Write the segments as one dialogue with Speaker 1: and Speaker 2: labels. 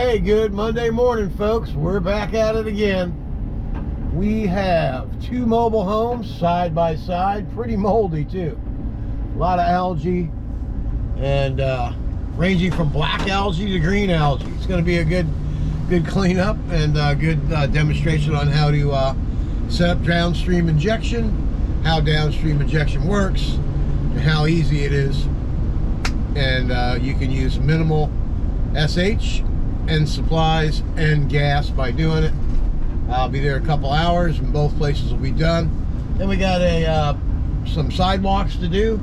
Speaker 1: Hey, good Monday morning, folks. We're back at it again. We have two mobile homes side by side, pretty moldy too. A lot of algae, and ranging from black algae to green algae. It's going to be a good cleanup and good demonstration on how to set up downstream injection, how downstream injection works, and how easy it is. And you can use minimal SH and supplies and gas by doing it. I'll be there a couple hours and both places will be done. Then we got some sidewalks to do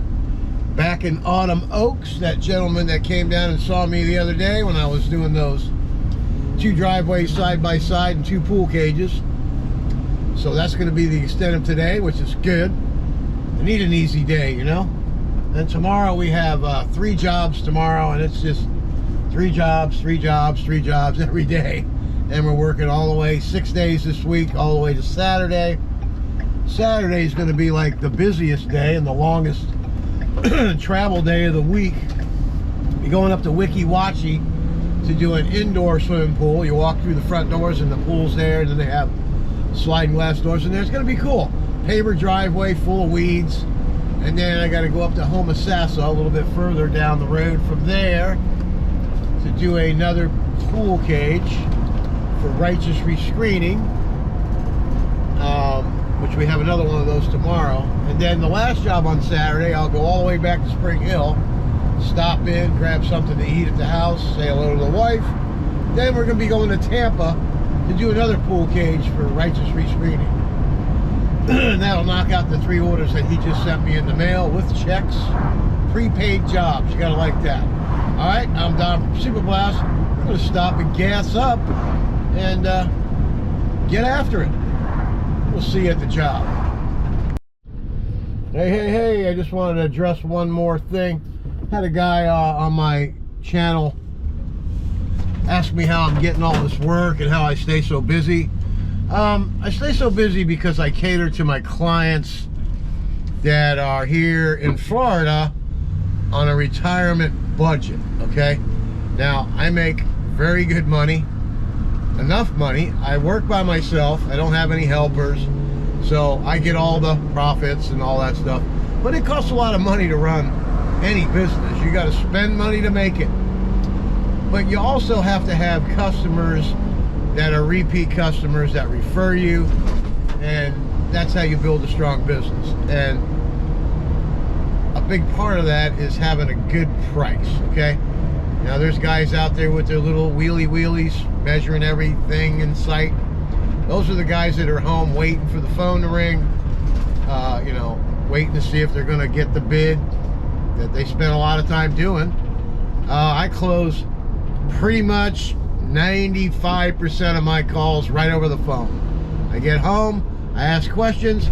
Speaker 1: back in Autumn Oaks. That gentleman that came down and saw me the other day when I was doing those two driveways side by side and two pool cages. So that's going to be the extent of today, which is good. I need an easy day, you know. And tomorrow we have 3 jobs tomorrow, and it's just 3 jobs every day. And we're working all the way 6 days this week, all the way to Saturday. Saturday is going to be like the busiest day and the longest travel day of the week. You're going up to Wiki Wachi to do an indoor swimming pool. You walk through the front doors and the pool's there, and then they have sliding glass doors in there. It's going to be cool. Paver driveway full of weeds. And then I got to go up to Homosassa a little bit further down the road from there to do another pool cage for righteous rescreening, which we have another one of those tomorrow. And then the last job on Saturday, I'll go all the way back to Spring Hill, stop in, grab something to eat at the house, say hello to the wife. Then we're going to be going to Tampa to do another pool cage for righteous rescreening. That'll knock out the 3 orders that he just sent me in the mail with checks. Prepaid jobs, you gotta like that. All right, I'm Don from Super Blast. We're gonna stop and gas up and get after it. We'll see you at the job. Hey, I just wanted to address one more thing. Had a guy on my channel ask me how I'm getting all this work and how I stay so busy. I stay so busy because I cater to my clients that are here in Florida on a retirement budget, okay? Now, I make very good money, enough money. I work by myself. I don't have any helpers, so I get all the profits and all that stuff. But it costs a lot of money to run any business. You got to spend money to make it. But you also have to have customers that are repeat customers that refer you, and that's how you build a strong business. And a big part of that is having a good price, okay? Now there's guys out there with their little wheelies measuring everything in sight. Those are the guys that are home waiting for the phone to ring, you know, waiting to see if they're gonna get the bid that they spent a lot of time doing. I close pretty much 95% of my calls right over the phone. I get home, I ask questions,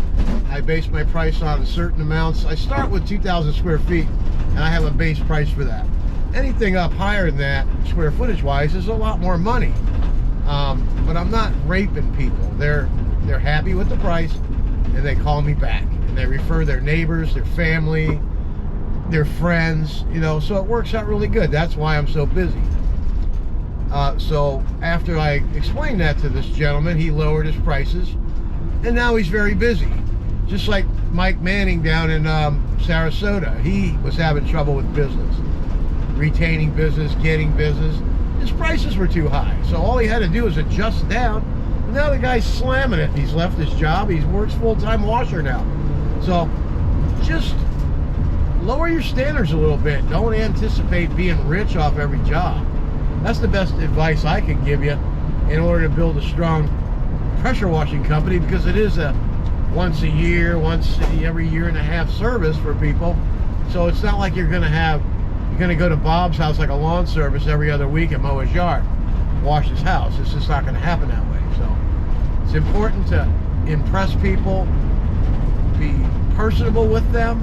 Speaker 1: I base my price on certain amounts. I start with 2,000 square feet, and I have a base price for that. Anything up higher than that, square footage wise, is a lot more money. But I'm not raping people. They're happy with the price, and they call me back, and they refer their neighbors, their family, their friends, you know, so it works out really good. That's why I'm so busy. So after I explained that to this gentleman, he lowered his prices, and now he's very busy. Just like Mike Manning down in Sarasota, he was having trouble with business, retaining business, getting business. His prices were too high, so all he had to do was adjust down. And now the guy's slamming it. He's left his job. He works full-time washer now. So just lower your standards a little bit. Don't anticipate being rich off every job. That's the best advice I can give you in order to build a strong pressure washing company, because it is a once every year and a half service for people. So it's not like you're going to go to Bob's house like a lawn service every other week and mow his yard, wash his house. It's just not going to happen that way. So it's important to impress people, be personable with them,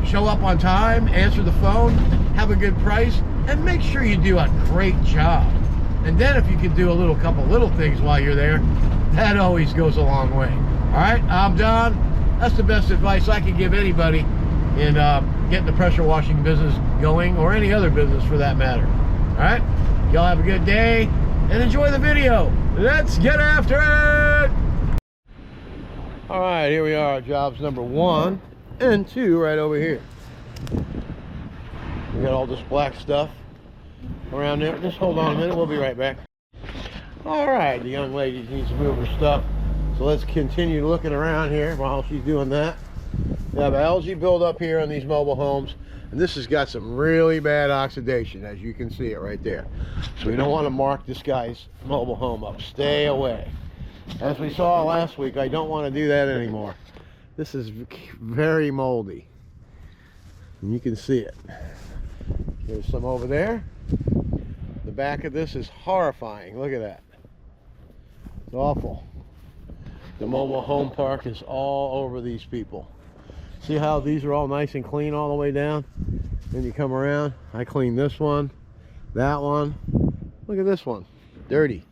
Speaker 1: show up on time, answer the phone, have a good price, and make sure you do a great job. And then if you can do a couple little things while you're there, that always goes a long way. All right, I'm Don. That's the best advice I can give anybody in getting the pressure washing business going, or any other business for that matter. All right, Y'all have a good day and enjoy the video. Let's get after it. All right, here we are, jobs number 1 and 2 right over here. We got all this black stuff around there. Just hold on a minute, we'll be right back. All right, the young lady needs to move her stuff, so let's continue looking around here while she's doing that. We have algae buildup here on these mobile homes, and this has got some really bad oxidation, as you can see it right there. So we don't want to mark this guy's mobile home up. Stay away. As we saw last week, I don't want to do that anymore. This is very moldy, and you can see it. There's some over there. The back of this is horrifying. Look at that. It's awful. The mobile home park is all over these people. See how these are all nice and clean all the way down? Then you come around, I clean this one, that one. Look at this one, dirty.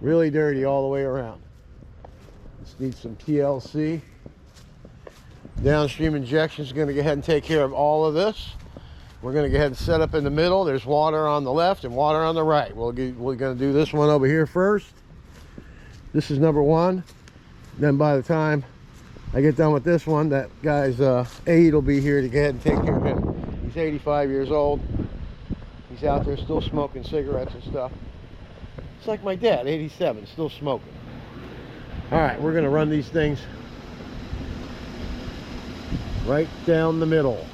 Speaker 1: Really dirty all the way around. This needs some TLC. Downstream injection is going to go ahead and take care of all of this. We're going to go ahead and set up in the middle. There's water on the left and water on the right. We're going to do this one over here first. This is number 1. Then by the time I get done with this one, that guy's aide will be here to go ahead and take care of him. He's 85 years old. He's out there still smoking cigarettes and stuff. It's like my dad, 87, still smoking. All right, we're going to run these things right down the middle.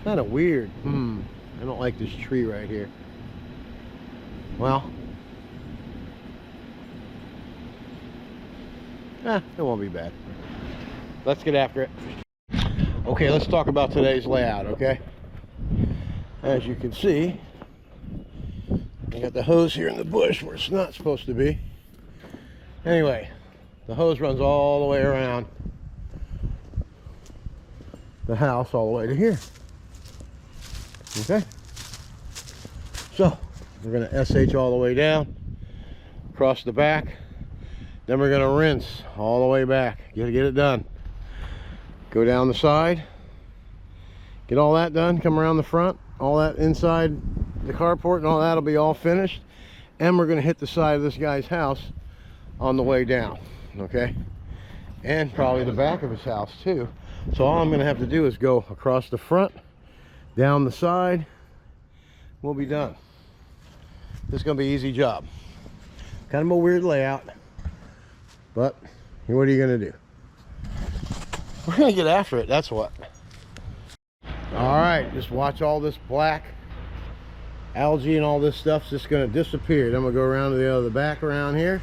Speaker 1: Kind of weird. I don't like this tree right here. Well, it won't be bad. Let's get after it. Okay, let's talk about today's layout, okay? As you can see, I got the hose here in the bush where it's not supposed to be. Anyway, the hose runs all the way around the house all the way to here. Okay, so we're going to SH all the way down, across the back, then we're going to rinse all the way back. Get it done. Go down the side, get all that done, come around the front, all that inside the carport and all that will be all finished, and we're going to hit the side of this guy's house on the way down, okay, and probably the back of his house too. So all I'm going to have to do is go across the front, down the side, we'll be done. This is going to be an easy job. Kind of a weird layout, but what are you going to do? We're going to get after it, that's what. All right, just watch all this black algae and all this stuff's just going to disappear. Then we'll go around to the other back around here,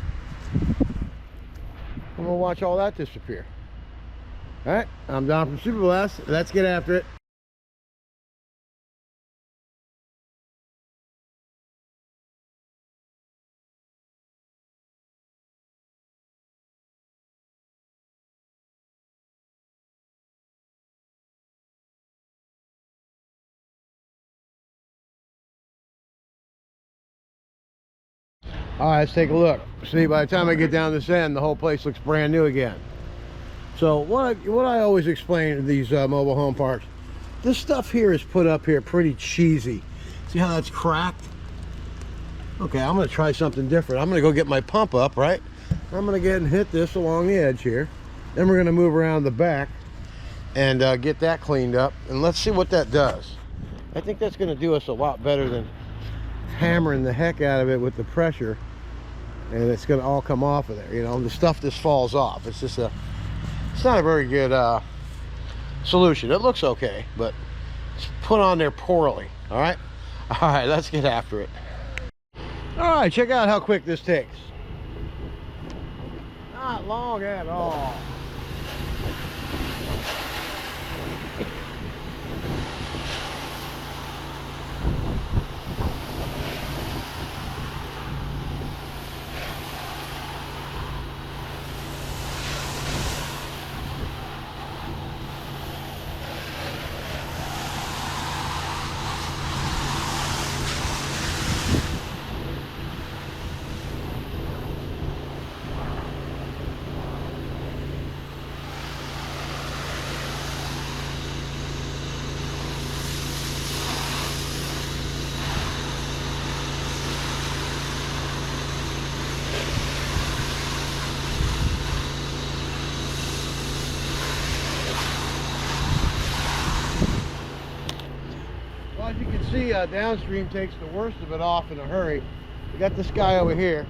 Speaker 1: and we'll watch all that disappear. All right, I'm Don from Super Blast. Let's get after it. All right, let's take a look. See, by the time I get down this end, the whole place looks brand new again. So what I always explain to these mobile home parks, this stuff here is put up here pretty cheesy. See how that's cracked? Okay, I'm going to try something different. I'm going to go get my pump up, right? I'm going to get and hit this along the edge here. Then we're going to move around the back and get that cleaned up. And let's see what that does. I think that's going to do us a lot better than hammering the heck out of it with the pressure. And it's going to all come off of there. You know, the stuff just falls off. It's just it's not a very good solution. It looks okay, but it's put on there poorly. All right, let's get after it. All right, check out how quick this takes. Not long at all. see, downstream takes the worst of it off in a hurry. We got this guy over here.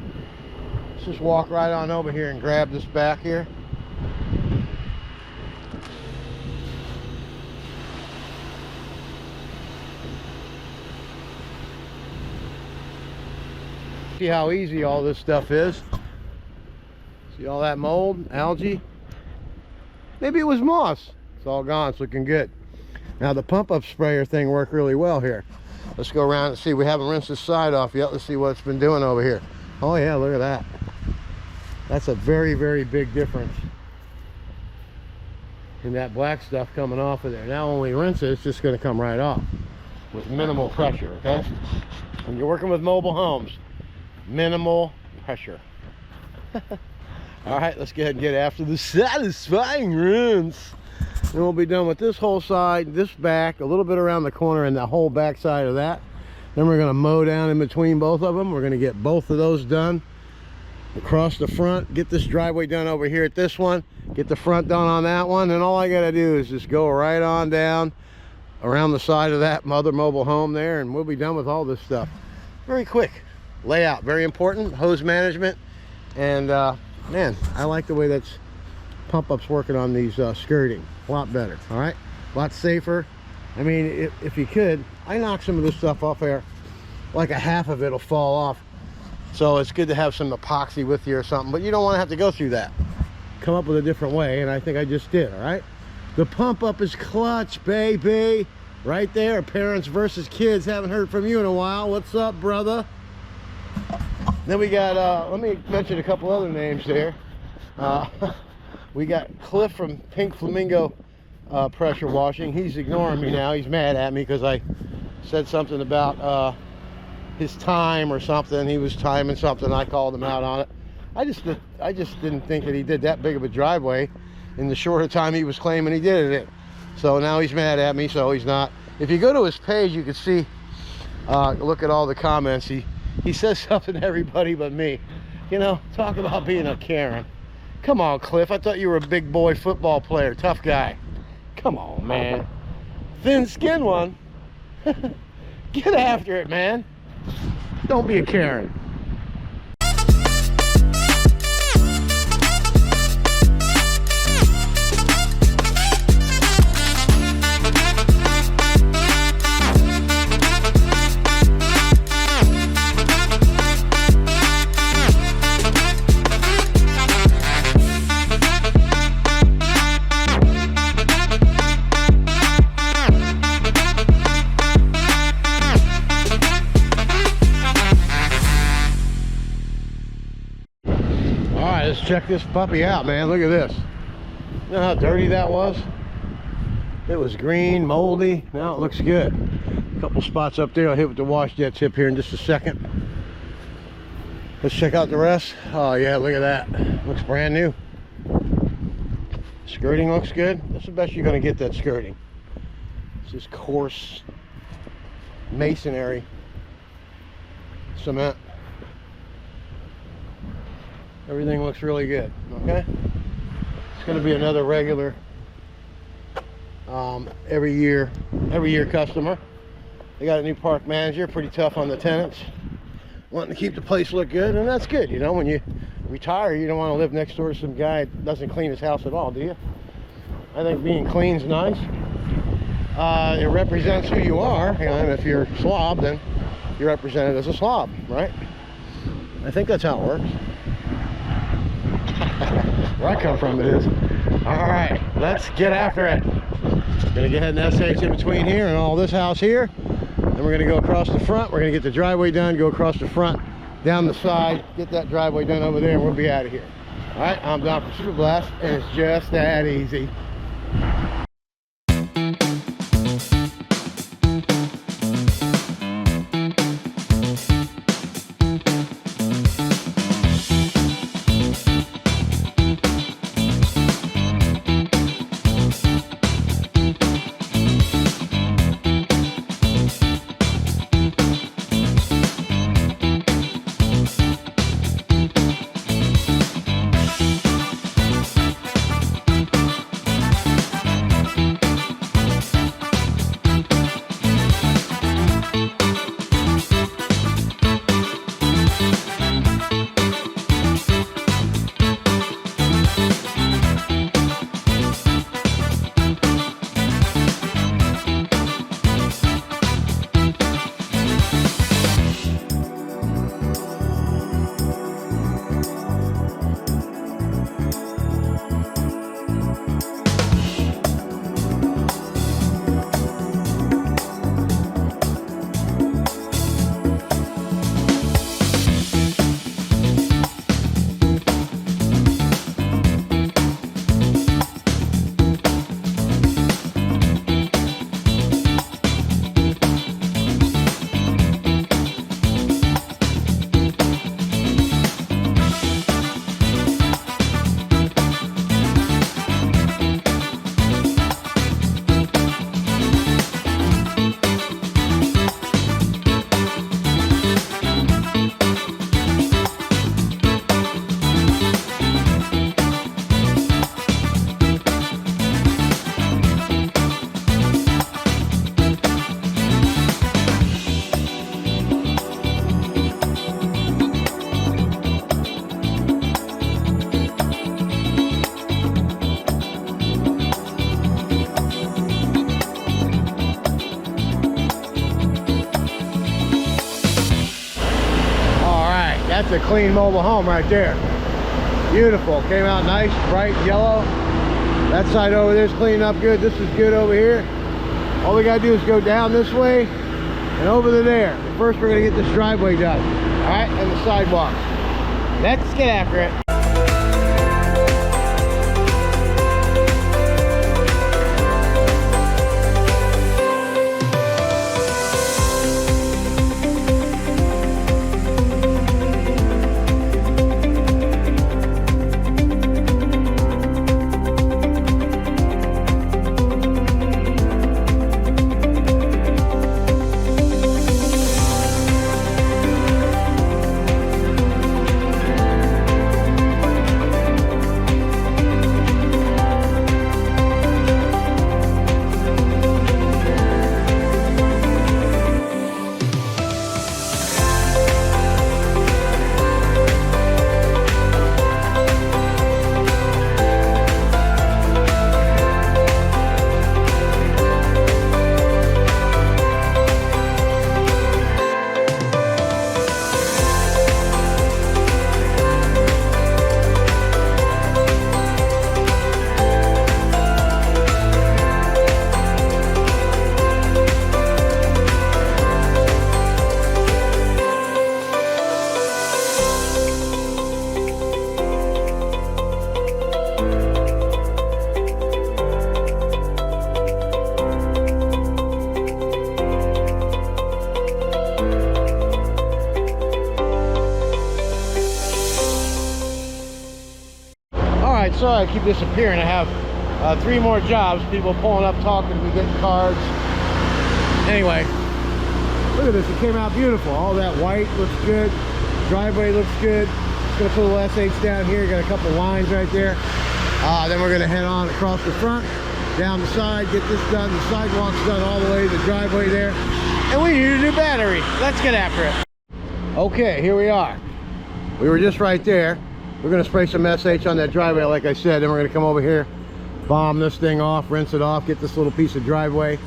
Speaker 1: Let's just walk right on over here and grab this back here. See how easy all this stuff is. See all that mold, algae? Maybe it was moss. It's all gone. It's looking good. Now the pump up sprayer thing worked really well here. Let's go around and see. We haven't rinsed this side off yet. Let's see what it's been doing over here. Oh yeah, look at that. That's a very, very big difference in that black stuff coming off of there. Now when we rinse it, it's just going to come right off with minimal pressure, okay? When you're working with mobile homes, minimal pressure. All right, let's go ahead and get after the satisfying rinse. Then we'll be done with this whole side, this back, a little bit around the corner, and the whole back side of that. Then we're going to mow down in between both of them. We're going to get both of those done across the front, get this driveway done over here at this one, get the front done on that one, and all I got to do is just go right on down around the side of that other mobile home there, and we'll be done with all this stuff. Very quick. Layout, very important. Hose management, and man, I like the way that's pump up's working on these skirting. A lot better. All right, a lot safer. I mean, if you could, I knock some of this stuff off there, like a half of it'll fall off, so it's good to have some epoxy with you or something, but you don't want to have to go through that. Come up with a different way, and I think I just did. All right, the pump up is clutch, baby. Right there. Parents versus kids. Haven't heard from you in a while. What's up, brother? Then we got, let me mention a couple other names there. We got Cliff from Pink Flamingo Pressure Washing. He's ignoring me now. He's mad at me because I said something about his time or something. He was timing something. I called him out on it. I just didn't think that he did that big of a driveway in the shorter time he was claiming he did it in. So now he's mad at me, so he's not. If you go to his page, you can see, look at all the comments. He says something to everybody but me. You know, talk about being a Karen. Come on, Cliff. I thought you were a big boy football player, tough guy. Come on, man. Thin skin one. Get after it, man. Don't be a Karen. Let's check this puppy out, man. Look at this. You know how dirty that was? It was green, moldy. Now it looks good. A couple spots up there. I'll hit with the wash jet tip here in just a second. Let's check out the rest. Oh yeah, look at that. Looks brand new. Skirting looks good. That's the best you're going to get, that skirting. It's just coarse masonry cement. Everything looks really good. Okay, it's going to be another regular every year customer. They got a new park manager, pretty tough on the tenants, wanting to keep the place look good, and that's good. You know, when you retire, you don't want to live next door to some guy that doesn't clean his house at all, do you? I think being clean's nice. It represents who you are, and if you're a slob, then you're represented as a slob, right? I think that's how it works. Where I come from, it is. All right, let's get after it. Gonna go ahead and SH in between here and all this house here. Then we're gonna go across the front. We're gonna get the driveway done, go across the front, down the side, get that driveway done over there, and we'll be out of here. All right, I'm Don from Super Blast, and it's just that easy. That's a clean mobile home right there. Beautiful. Came out nice, bright yellow. That side over there is cleaned up good. This is good over here. All we gotta do is go down this way and over to there. First, we're gonna get this driveway done. All right, and the sidewalk. Let's get after it. Sorry, I keep disappearing. I have 3 more jobs. People pulling up, talking to me, getting cards. Anyway, look at this. It came out beautiful. All that white looks good. Driveway looks good. Just gonna put a little SH down here. Got a couple lines right there. Then we're gonna head on across the front, down the side, get this done. The sidewalk's done all the way to the driveway there. And we need a new battery. Let's get after it. Okay, here we are. We were just right there. We're gonna spray some SH on that driveway, like I said. Then we're gonna come over here, bomb this thing off, rinse it off, get this little piece of driveway.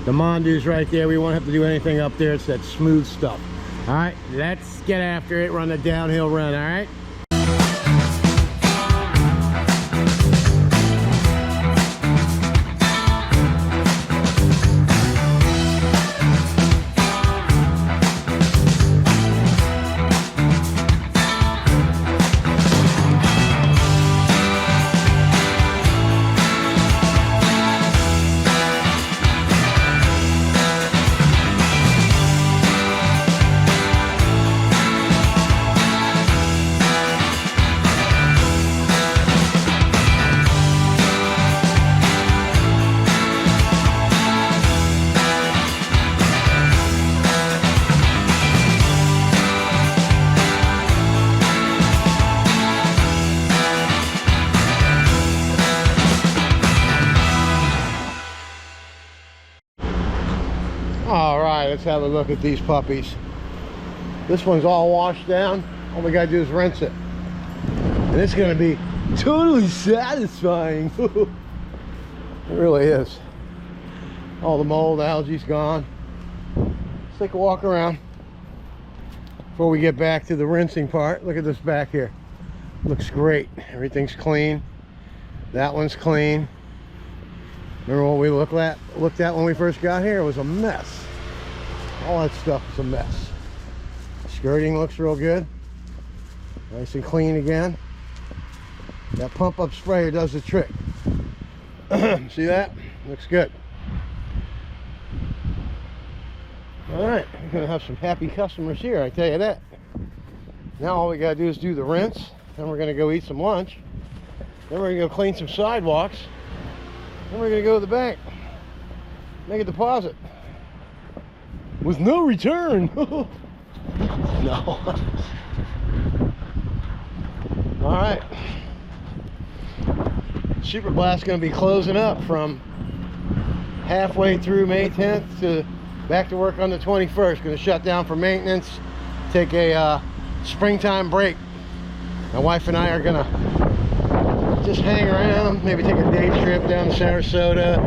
Speaker 1: The Mondu's right there. We won't have to do anything up there. It's that smooth stuff. All right, let's get after it. Run the downhill run, all right? All right, let's have a look at these puppies. This one's all washed down. All we gotta do is rinse it. And it's gonna be totally satisfying. It really is. All the mold, algae's gone. Let's take a walk around before we get back to the rinsing part. Look at this back here. Looks great. Everything's clean. That one's clean. Remember what we looked at when we first got here? It was a mess. All that stuff is a mess. Skirting looks real good. Nice and clean again. That pump up sprayer does the trick. See that? Looks good. All right, we're gonna have some happy customers here, I tell you that. Now all we gotta do is do the rinse. Then we're gonna go eat some lunch. Then we're gonna go clean some sidewalks. Then we're gonna go to the bank, make a deposit with no return. No. All right. Super Blast's gonna be closing up from halfway through May 10th to back to work on the 21st. Gonna shut down for maintenance, take a springtime break. My wife and I are gonna just hang around, maybe take a day trip down to Sarasota,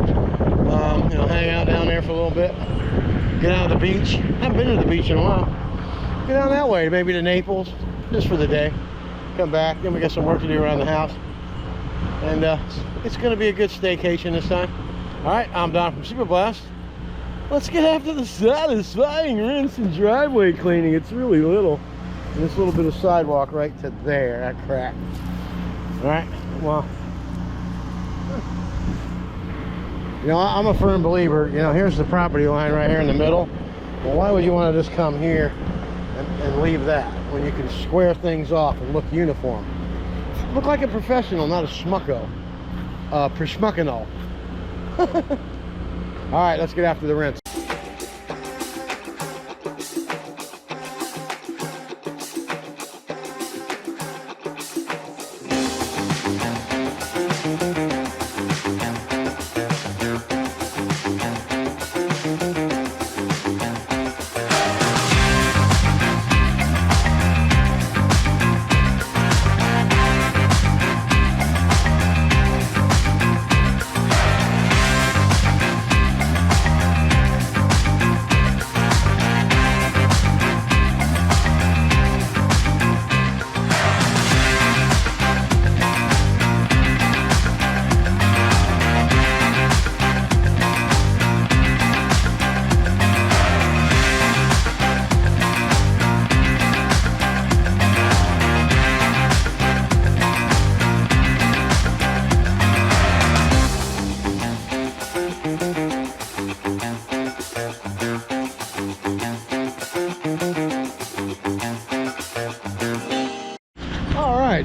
Speaker 1: you know, hang out down there for a little bit, get out to the beach. Haven't been to the beach in a while. Get down that way, maybe to Naples, just for the day. Come back, then we got some work to do around the house. And it's going to be a good staycation this time. All right, I'm Don from Super Blast. Let's get after the satisfying rinse and driveway cleaning. It's really little. And this little bit of sidewalk right to there, that crack. All right, well, you know, I'm a firm believer, you know, here's the property line right here in the middle. Well, why would you want to just come here and leave that when you can square things off and look uniform? Look like a professional, not a schmucko. Schmuckino. All right, let's get after the rinse.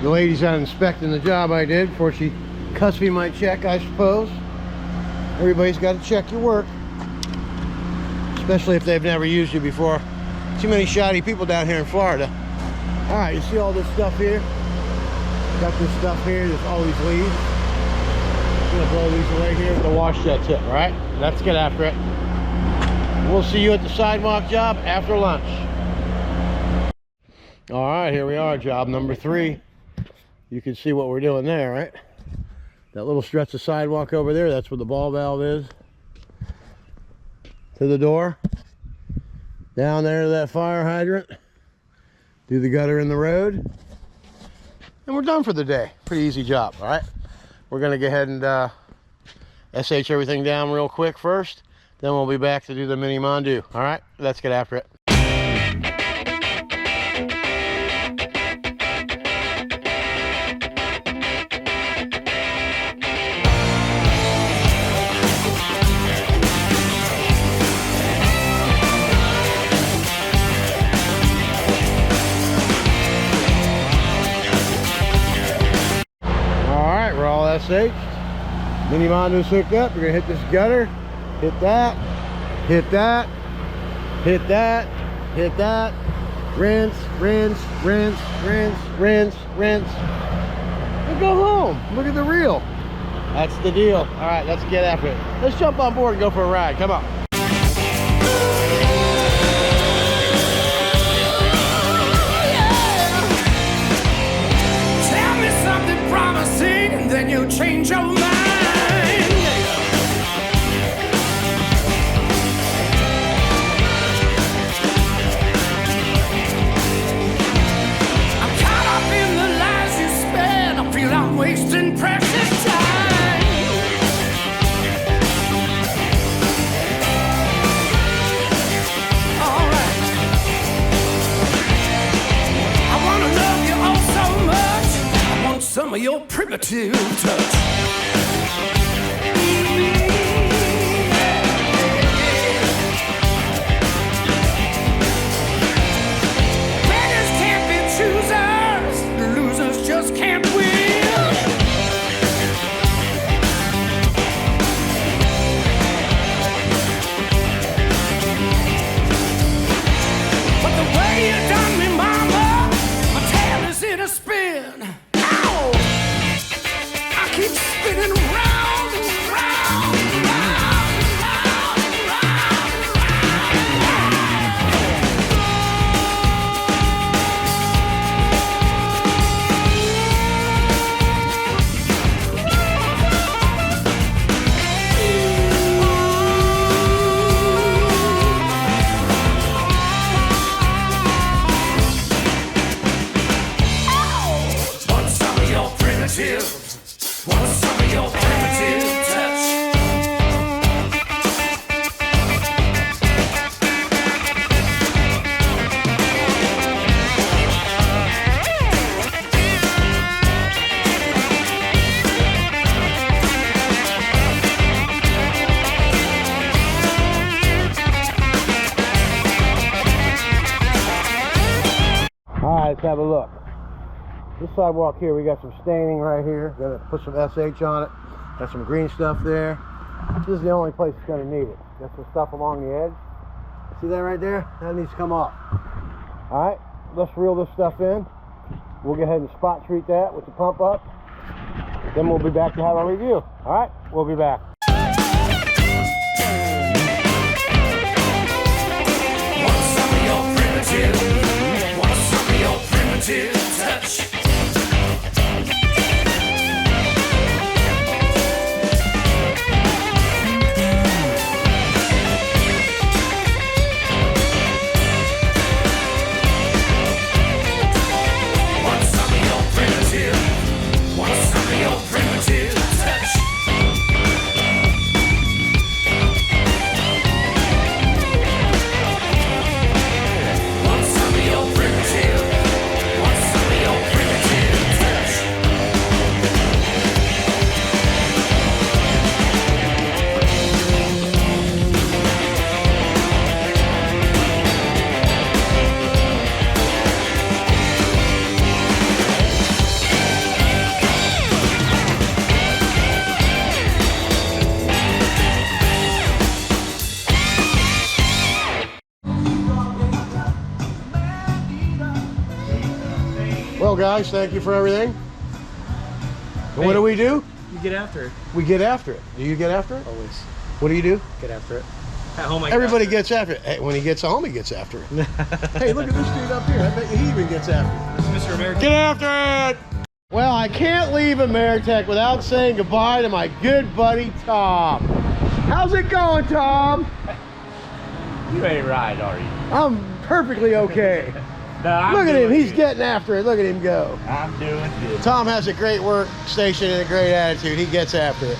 Speaker 1: The lady's out inspecting the job I did before she cuts me my check, I suppose. Everybody's got to check your work, especially if they've never used you before. Too many shoddy people down here in Florida. All right, you see all this stuff here? Got this stuff here, there's all these leaves. I'm gonna blow these away here with the wash jet tip, all right? Let's get after it. We'll see you at the sidewalk job after lunch. All right, here we are, job number 3. You can see what we're doing there, right? That little stretch of sidewalk over there, that's where the ball valve is. To the door. Down there to that fire hydrant. Do the gutter in the road. And we're done for the day. Pretty easy job, all right? We're gonna go ahead and SH everything down real quick first. Then we'll be back to do the mini Mondu. All right, let's get after it. SH. Mini Mondo's hooked up. We're gonna hit this gutter, hit that, hit that, hit that, hit that, rinse, rinse, rinse, rinse, rinse, rinse, and go home. Look at the reel. That's the deal. All right, let's get after it. Let's jump on board and go for a ride. Come on.
Speaker 2: Then you change your mind. I'm caught up in the lies you spend. I feel I'm wasting precious time. All right. I wanna love you all so much. I want some of your primitive touch. Beggars can't be choosers, losers just can't win. But the way you done me, mama, my tail is in a spin. Ow! I keep spinning round and round and round and round and round and
Speaker 1: have a look. This sidewalk here, we got some staining right here. Gonna put some SH on it. Got some green stuff there. This is the only place it's gonna need it. Got some stuff along the edge. See that right there? That needs to come off. All right, let's reel this stuff in. We'll go ahead and spot treat that with the pump up. Then we'll be back to have our review. All right, we'll be back.
Speaker 2: Want some of your primitive? Want some of your primitive touch?
Speaker 1: Well, guys, thank you for everything. Hey, what do?
Speaker 3: You get after it.
Speaker 1: We get after it. Do you get after it?
Speaker 3: Always.
Speaker 1: What do you do?
Speaker 3: Get after it. At home,
Speaker 1: Everybody gets after it. Hey, when he gets home, he gets after it. Hey, look at this dude up here. I bet he even gets after it.
Speaker 3: Mr. American.
Speaker 1: Get after it! Well, I can't leave Ameritech without saying goodbye to my good buddy, Tom. How's it going, Tom?
Speaker 4: You ain't right, are you?
Speaker 1: I'm perfectly okay.
Speaker 4: No,
Speaker 1: Look at him, he's
Speaker 4: good.
Speaker 1: getting after it. Look at him go.
Speaker 4: I'm doing good.
Speaker 1: Tom has a great workstation and a great attitude. He gets after it.